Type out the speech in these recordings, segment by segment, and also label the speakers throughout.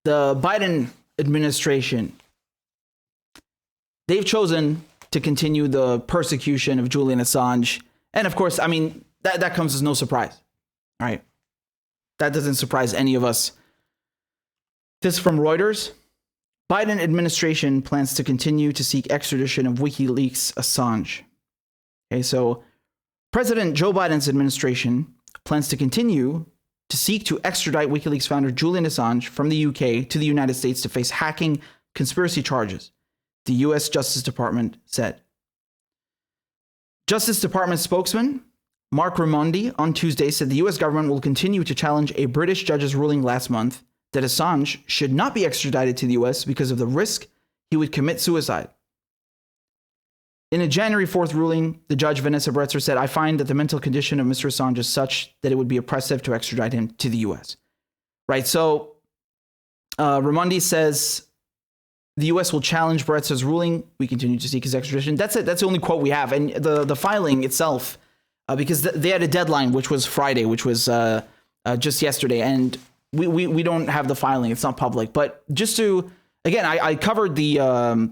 Speaker 1: the Biden administration, they've chosen to continue the persecution of Julian Assange. And of course, I mean, that comes as no surprise, right? That doesn't surprise any of us. This is from Reuters. Biden administration plans to continue to seek extradition of WikiLeaks Assange. Okay, so President Joe Biden's administration plans to continue to seek to extradite WikiLeaks founder Julian Assange from the UK to the United States to face hacking conspiracy charges, the US Justice Department said. Justice Department spokesman Mark Raimondi on Tuesday said the US government will continue to challenge a British judge's ruling last month that Assange should not be extradited to the US because of the risk he would commit suicide. In a January 4th ruling, the judge Vanessa Bretzer said, "I find that the mental condition of Mr. Assange is such that it would be oppressive to extradite him to the US." Right, so Raimondi says the US will challenge Bretzer's ruling. We continue to seek his extradition. That's it. That's the only quote we have. And the filing itself, because they had a deadline, which was Friday, which was just yesterday. And we don't have the filing. It's not public. But just to, again, I covered the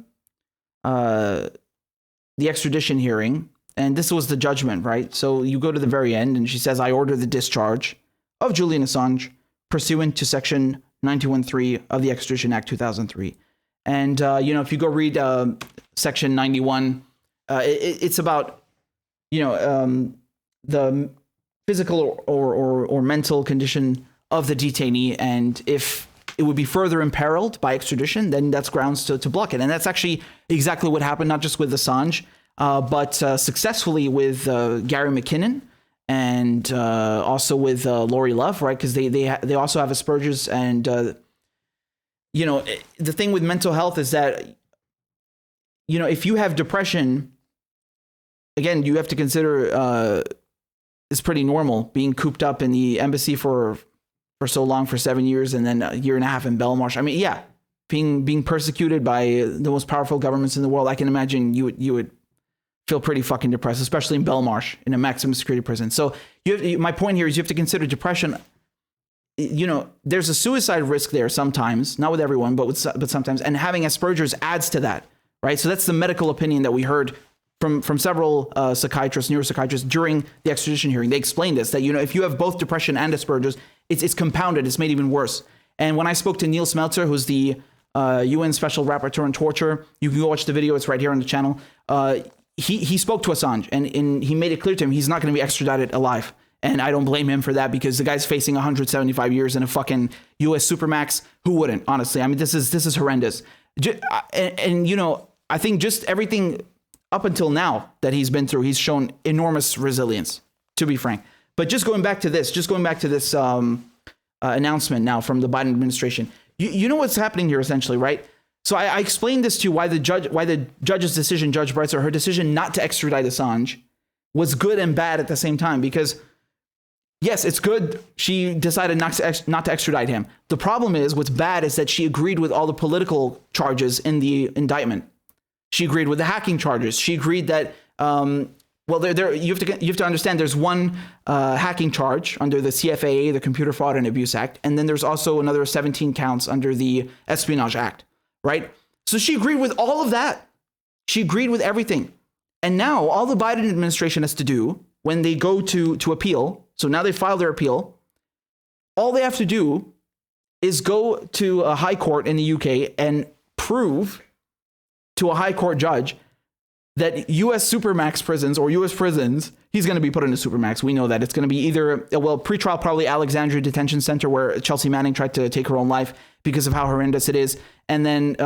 Speaker 1: extradition hearing, and this was the judgment, right? So you go to the very end, and she says, "I order the discharge of Julian Assange pursuant to Section 9213 of the Extradition Act 2003. And, if you go read Section 91, it's about, the physical or mental condition of the detainee. And if it would be further imperiled by extradition, then that's grounds to block it. And that's actually exactly what happened, not just with Assange, but successfully with Gary McKinnon and also with Lori Love, right? Because they also have Asperger's. And, the thing with mental health is that, if you have depression, again, you have to consider it's pretty normal being cooped up in the embassy for so long, for 7 years, and then a year and a half in Belmarsh. I mean, yeah, being persecuted by the most powerful governments in the world, I can imagine you would feel pretty fucking depressed, especially in Belmarsh, in a maximum security prison. So my point here is you have to consider depression. There's a suicide risk there sometimes, not with everyone, but sometimes, and having Asperger's adds to that, right? So that's the medical opinion that we heard from several psychiatrists, neuropsychiatrists during the extradition hearing. They explained this, that, if you have both depression and Asperger's, it's compounded, it's made even worse. And when I spoke to Neil Smeltzer, who's the UN Special Rapporteur on Torture, you can go watch the video, it's right here on the channel. He spoke to Assange, and he made it clear to him he's not going to be extradited alive. And I don't blame him for that, because the guy's facing 175 years in a fucking US Supermax. Who wouldn't, honestly? I mean, this is horrendous. And I think just everything up until now that he's been through, he's shown enormous resilience, to be frank. But just going back to this announcement now from the Biden administration, you know what's happening here essentially, right? So I explained this to you, why the judge's decision, Judge Bretzer, her decision not to extradite Assange was good and bad at the same time, because yes, it's good she decided not to extradite him. The problem is, what's bad is that she agreed with all the political charges in the indictment. She agreed with the hacking charges. She agreed that, you have to understand there's one hacking charge under the CFAA, the Computer Fraud and Abuse Act, and then there's also another 17 counts under the Espionage Act, right? So she agreed with all of that. She agreed with everything. And now all the Biden administration has to do when they go to appeal, so now they file their appeal, all they have to do is go to a high court in the UK and prove to a high court judge that US Supermax prisons or US prisons, he's going to be put in a Supermax. We know that. It's going to be either, pretrial, probably Alexandria Detention Center, where Chelsea Manning tried to take her own life because of how horrendous it is. And then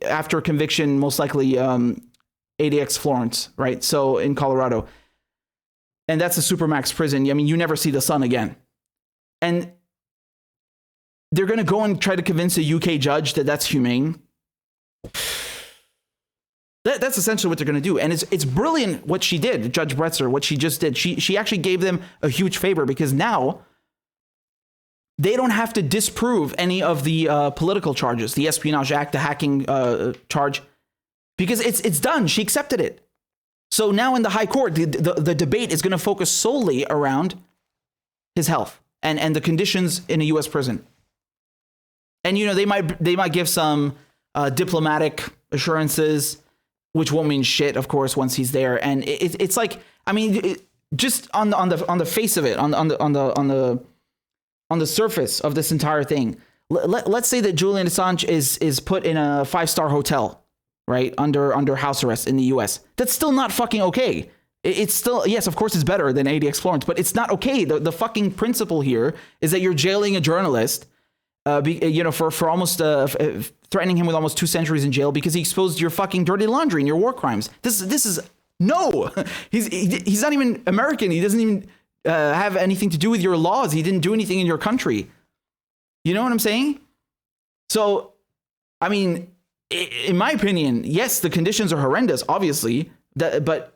Speaker 1: after conviction, most likely ADX Florence, right? So in Colorado. And that's a Supermax prison. I mean, you never see the sun again. And they're going to go and try to convince a UK judge that that's humane. That's essentially what they're going to do. And it's brilliant what she did, Judge Bretzer, what she just did. She actually gave them a huge favor, because now they don't have to disprove any of the political charges, the Espionage Act, the hacking charge, because it's done. She accepted it. So now in the high court, the debate is going to focus solely around his health and the conditions in a U.S. prison. And, they might give some diplomatic assurances, which won't mean shit, of course, once he's there. And it's like, I mean, just on the face of it, on the surface of this entire thing, let's say that Julian Assange is put in a 5-star hotel, right, under house arrest in the U.S. That's still not fucking okay. It's still, yes, of course, it's better than ADX Florence, but it's not okay. The fucking principle here is that you're jailing a journalist, for almost threatening him with almost 2 centuries in jail because he exposed your fucking dirty laundry and your war crimes. This is no. He's not even American. He doesn't even have anything to do with your laws. He didn't do anything in your country. You know what I'm saying? So, I mean, in my opinion, yes, the conditions are horrendous, obviously, but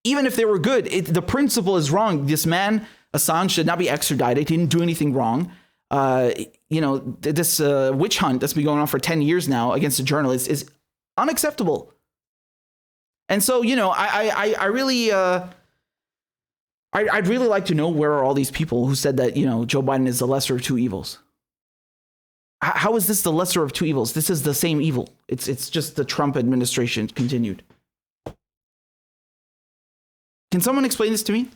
Speaker 1: even if they were good, the principle is wrong. This man, Assange, should not be extradited. He didn't do anything wrong. This witch hunt that's been going on for 10 years now against a journalist is unacceptable. And so, I really, I'd really like to know, where are all these people who said that, Joe Biden is the lesser of two evils? How is this the lesser of two evils? This is the same evil. It's just the Trump administration continued. Can someone explain this to me?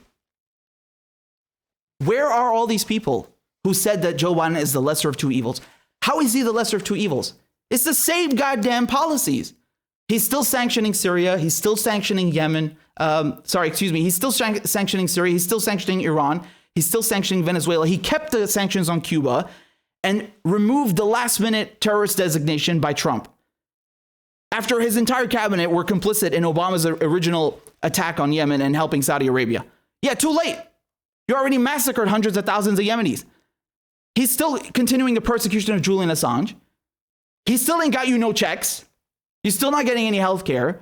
Speaker 1: Where are all these people who said that Joe Biden is the lesser of two evils? How is he the lesser of two evils? It's the same goddamn policies. He's still sanctioning Syria. He's still sanctioning Yemen. He's still sanctioning Syria. He's still sanctioning Iran. He's still sanctioning Venezuela. He kept the sanctions on Cuba and removed the last-minute terrorist designation by Trump after his entire cabinet were complicit in Obama's original attack on Yemen and helping Saudi Arabia. Yeah, too late. You already massacred hundreds of thousands of Yemenis. He's still continuing the persecution of Julian Assange. He still ain't got you no checks. You're still not getting any health care.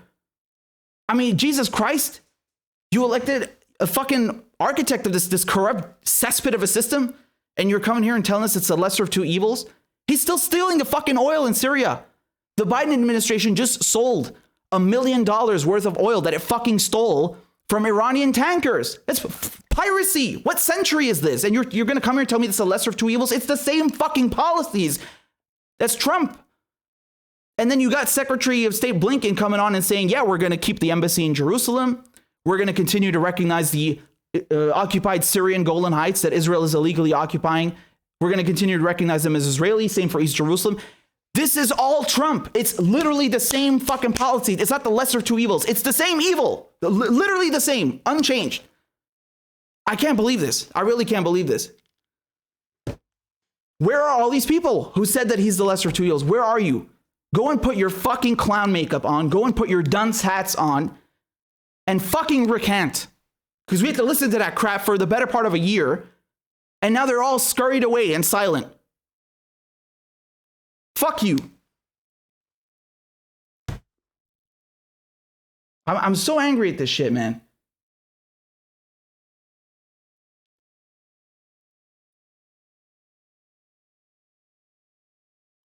Speaker 1: I mean, Jesus Christ, you elected a fucking architect of this corrupt cesspit of a system, and you're coming here and telling us it's the lesser of two evils? He's still stealing the fucking oil in Syria. The Biden administration just sold $1 million worth of oil that it fucking stole from Iranian tankers. That's piracy. What century is this? And you're going to come here and tell me it's the lesser of two evils? It's the same fucking policies. That's Trump. And then you got Secretary of State Blinken coming on and saying, yeah, we're going to keep the embassy in Jerusalem. We're going to continue to recognize the occupied Syrian Golan Heights that Israel is illegally occupying. We're going to continue to recognize them as Israeli. Same for East Jerusalem. This is all Trump. It's literally the same fucking policy. It's not the lesser of two evils. It's the same evil. Literally the same. Unchanged. I can't believe this. I really can't believe this. Where are all these people who said that he's the lesser of two evils? Where are you? Go and put your fucking clown makeup on. Go and put your dunce hats on and fucking recant. Because we had to listen to that crap for the better part of a year. And now they're all scurried away and silent. Fuck you. I'm so angry at this shit, man.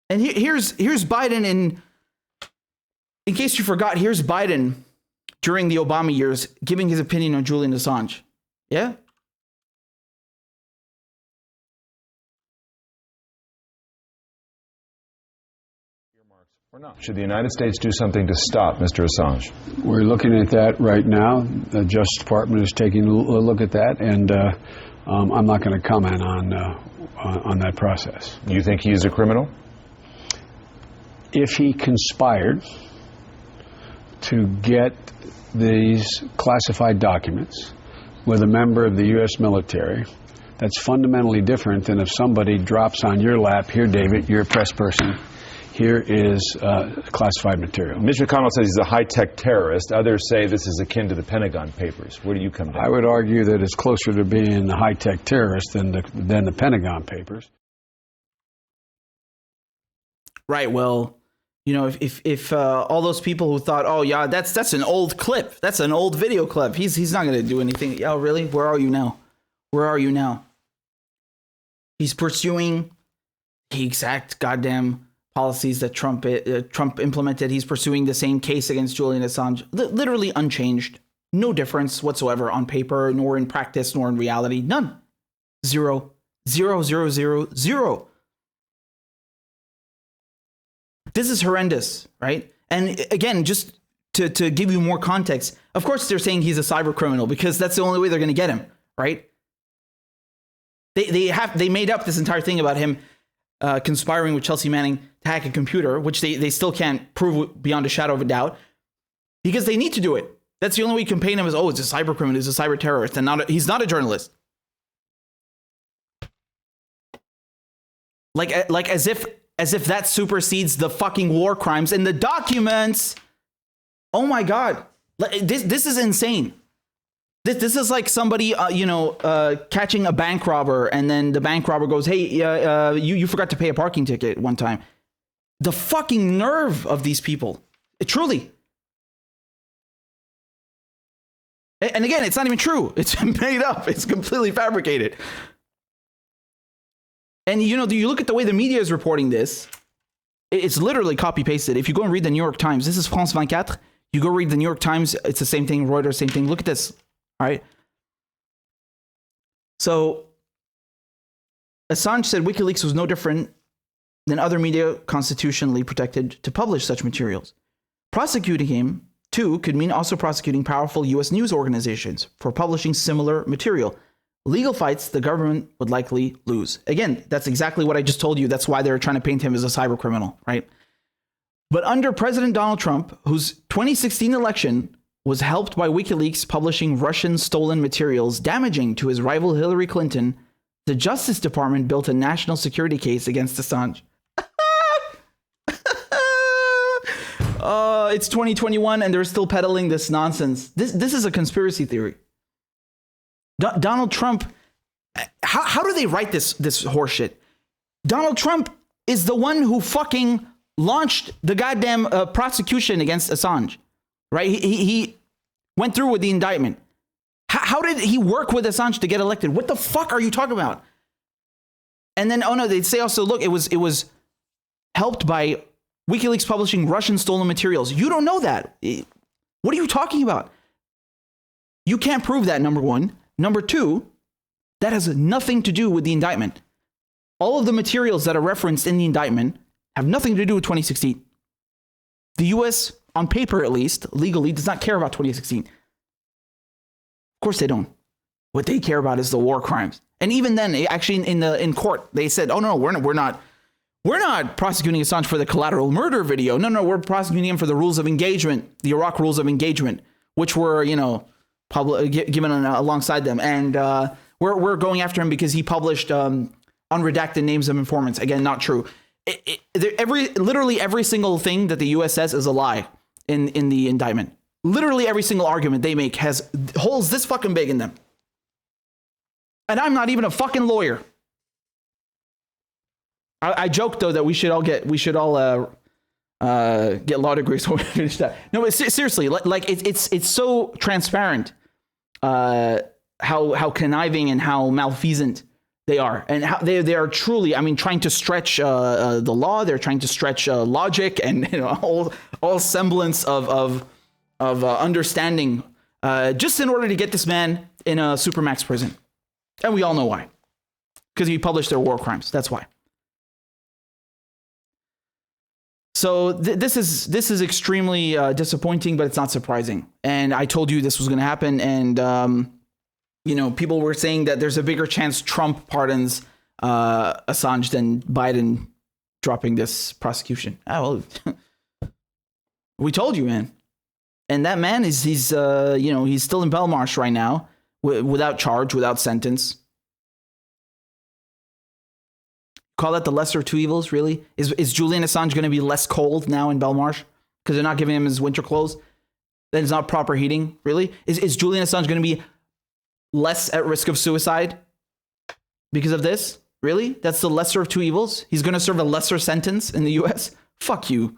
Speaker 1: And here's Biden in case you forgot, here's Biden during the Obama years giving his opinion on Julian Assange. Yeah?
Speaker 2: Or not? Should the United States do something to stop Mr. Assange?
Speaker 3: We're looking at that right now. The Justice Department is taking a look at that, and I'm not going to comment on that process.
Speaker 2: You think he is a criminal?
Speaker 3: If he conspired to get these classified documents with a member of the U.S. military, that's fundamentally different than if somebody drops on your lap, here, David, you're a press person, here is classified material.
Speaker 2: Mitch McConnell says he's a high-tech terrorist. Others say this is akin to the Pentagon Papers. Where do you come down?
Speaker 3: I would argue that it's closer to being a high-tech terrorist than the Pentagon Papers.
Speaker 1: Right. Well, you know, if all those people who thought, oh yeah, that's an old clip, that's an old video clip, he's not going to do anything. Oh really? Where are you now? Where are you now? He's pursuing the exact goddamn policies that Trump implemented. He's pursuing the same case against Julian Assange, literally unchanged, no difference whatsoever on paper, nor in practice, nor in reality. None. Zero. Zero, zero, zero, zero. This is horrendous, right? And again, just to give you more context, of course they're saying he's a cyber criminal because that's the only way they're going to get him, right? They made up this entire thing about him conspiring with Chelsea Manning to hack a computer, which they still can't prove beyond a shadow of a doubt, because they need to do it. That's the only way you can paint him as, oh, it's a cyber criminal, he's a cyber terrorist, and he's not a journalist. Like as if that supersedes the fucking war crimes in the documents. Oh my God. This is insane. This is like somebody, catching a bank robber, and then the bank robber goes, hey, you forgot to pay a parking ticket one time. The fucking nerve of these people. Truly. And again, it's not even true. It's made up. It's completely fabricated. And, you look at the way the media is reporting this. It's literally copy-pasted. If you go and read the New York Times, this is France 24. You go read the New York Times, it's the same thing. Reuters, same thing. Look at this. All right. So Assange said WikiLeaks was no different than other media constitutionally protected to publish such materials. Prosecuting him, too, could mean also prosecuting powerful U.S. news organizations for publishing similar material. Legal fights the government would likely lose. Again, that's exactly what I just told you. That's why they're trying to paint him as a cyber criminal, right? But under President Donald Trump, whose 2016 election was helped by WikiLeaks publishing Russian stolen materials damaging to his rival Hillary Clinton, the Justice Department built a national security case against Assange. It's 2021 and they're still peddling this nonsense. This is a conspiracy theory. Donald Trump, how do they write this horseshit? Donald Trump is the one who fucking launched the goddamn prosecution against Assange, right? He went through with the indictment. How did he work with Assange to get elected? What the fuck are you talking about? And then, oh no, they'd say also, look, it was helped by WikiLeaks publishing Russian stolen materials. You don't know that. What are you talking about? You can't prove that, number one. Number two, that has nothing to do with the indictment. All of the materials that are referenced in the indictment have nothing to do with 2016. The US, on paper at least, legally, does not care about 2016. Of course they don't. What they care about is the war crimes. And even then, actually in court, they said, oh no, we're not prosecuting Assange for the collateral murder video. No, we're prosecuting him for the rules of engagement, the Iraq rules of engagement, which were, given alongside them. And we're going after him because he published unredacted names of informants. Again, not true. Literally every single thing that the U.S. says is a lie in the indictment. Literally every single argument they make has holes this fucking big in them. And I'm not even a fucking lawyer. I joke though that we should all get law degrees when we finish that. No, but seriously, it's so transparent how conniving and how malfeasant they are, and how they are truly, trying to stretch the law. They're trying to stretch logic and all semblance of understanding, just in order to get this man in a supermax prison. And we all know why, because he published their war crimes. That's why. So this is extremely disappointing, but it's not surprising. And I told you this was going to happen. And people were saying that there's a bigger chance Trump pardons Assange than Biden dropping this prosecution. Oh, well, we told you, man. And that man he's still in Belmarsh right now, without charge, without sentence. Call that the lesser of two evils, really? Is Julian Assange going to be less cold now in Belmarsh because they're not giving him his winter clothes? Then it's not proper heating, really? Is Julian Assange going to be less at risk of suicide because of this? Really? That's the lesser of two evils? He's going to serve a lesser sentence in the U.S.? Fuck you.